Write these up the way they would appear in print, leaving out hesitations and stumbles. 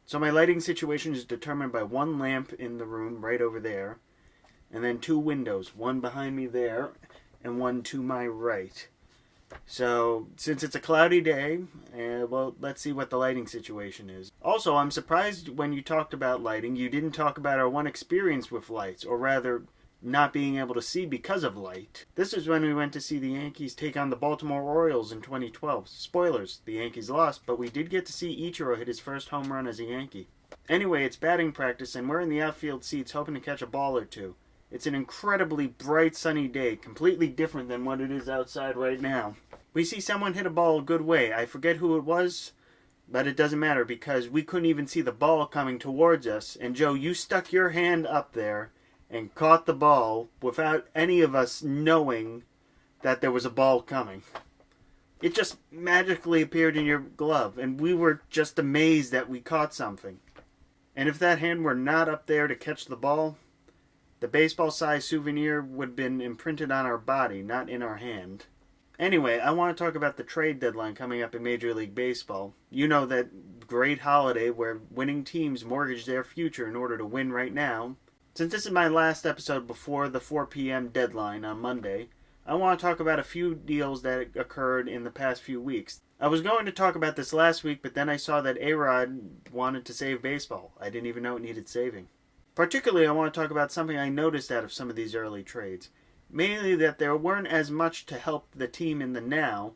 So my lighting situation is determined by one lamp in the room right over there, and then two windows, one behind me there, and one to my right. So, since it's a cloudy day, well, let's see what the lighting situation is. Also, I'm surprised when you talked about lighting, you didn't talk about our one experience with lights, or rather, not being able to see because of light. This is when we went to see the Yankees take on the Baltimore Orioles in 2012. Spoilers, the Yankees lost, but we did get to see Ichiro hit his first home run as a Yankee. Anyway, it's batting practice, and we're in the outfield seats hoping to catch a ball or two. It's an incredibly bright, sunny day, completely different than what it is outside right now. We see someone hit a ball a good way. I forget who it was, but it doesn't matter because we couldn't even see the ball coming towards us. And Joe, you stuck your hand up there and caught the ball without any of us knowing that there was a ball coming. It just magically appeared in your glove, and we were just amazed that we caught something. And if that hand were not up there to catch the ball, the baseball-sized souvenir would have been imprinted on our body, not in our hand. Anyway, I want to talk about the trade deadline coming up in Major League Baseball. You know, that great holiday where winning teams mortgage their future in order to win right now. Since this is my last episode before the 4 p.m. deadline on Monday, I want to talk about a few deals that occurred in the past few weeks. I was going to talk about this last week, but then I saw that A-Rod wanted to save baseball. I didn't even know it needed saving. Particularly, I want to talk about something I noticed out of some of these early trades. Mainly that there weren't as much to help the team in the now,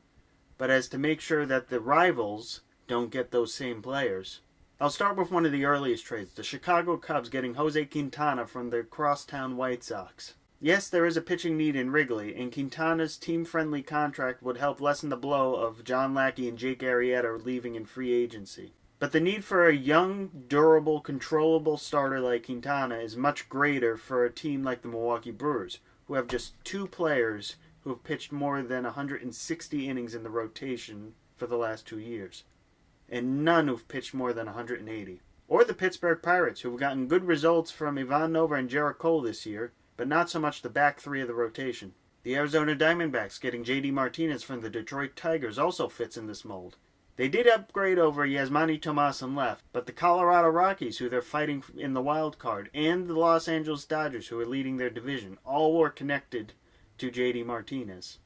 but as to make sure that the rivals don't get those same players. I'll start with one of the earliest trades, the Chicago Cubs getting Jose Quintana from the Crosstown White Sox. Yes, there is a pitching need in Wrigley, and Quintana's team-friendly contract would help lessen the blow of John Lackey and Jake Arrieta leaving in free agency. But the need for a young, durable, controllable starter like Quintana is much greater for a team like the Milwaukee Brewers, who have just two players who have pitched more than 160 innings in the rotation for the last 2 years, and none who've pitched more than 180. Or the Pittsburgh Pirates, who have gotten good results from Ivan Nova and Gerrit Cole this year, but not so much the back three of the rotation. The Arizona Diamondbacks getting J.D. Martinez from the Detroit Tigers also fits in this mold. They did upgrade over Yasmani Tomas and left, but the Colorado Rockies, who they're fighting in the wild card, and the Los Angeles Dodgers, who are leading their division, all were connected to J.D. Martinez.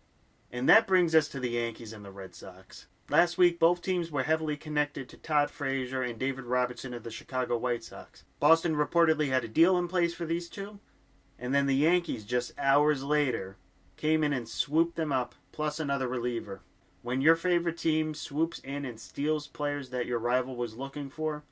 And that brings us to the Yankees and the Red Sox. Last week, both teams were heavily connected to Todd Frazier and David Robertson of the Chicago White Sox. Boston reportedly had a deal in place for these two, and then the Yankees, just hours later, came in and swooped them up, plus another reliever. When your favorite team swoops in and steals players that your rival was looking for,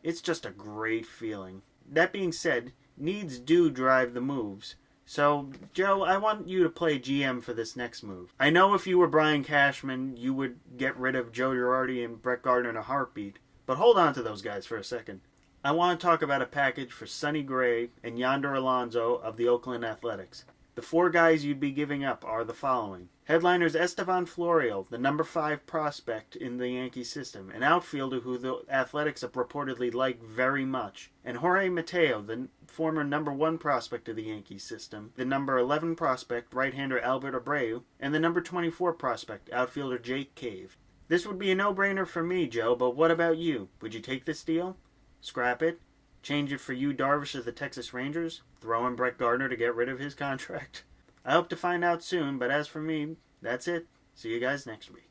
it's just a great feeling. That being said, needs do drive the moves. So, Joe, I want you to play GM for this next move. I know if you were Brian Cashman, you would get rid of Joe Girardi and Brett Gardner in a heartbeat. But hold on to those guys for a second. I want to talk about a package for Sonny Gray and Yonder Alonso of the Oakland Athletics. The four guys you'd be giving up are the following. Headliners Estevan Florial, the number 5 prospect in the Yankee system, an outfielder who the Athletics have reportedly liked very much, and Jorge Mateo, the former number 1 prospect of the Yankee system, the number 11 prospect, right-hander Albert Abreu, and the number 24 prospect, outfielder Jake Cave. This would be a no-brainer for me, Joe, but what about you? Would you take this deal? Scrap it? Change it for Yu Darvish of the Texas Rangers? Throw in Brett Gardner to get rid of his contract? I hope to find out soon, but as for me, that's it. See you guys next week.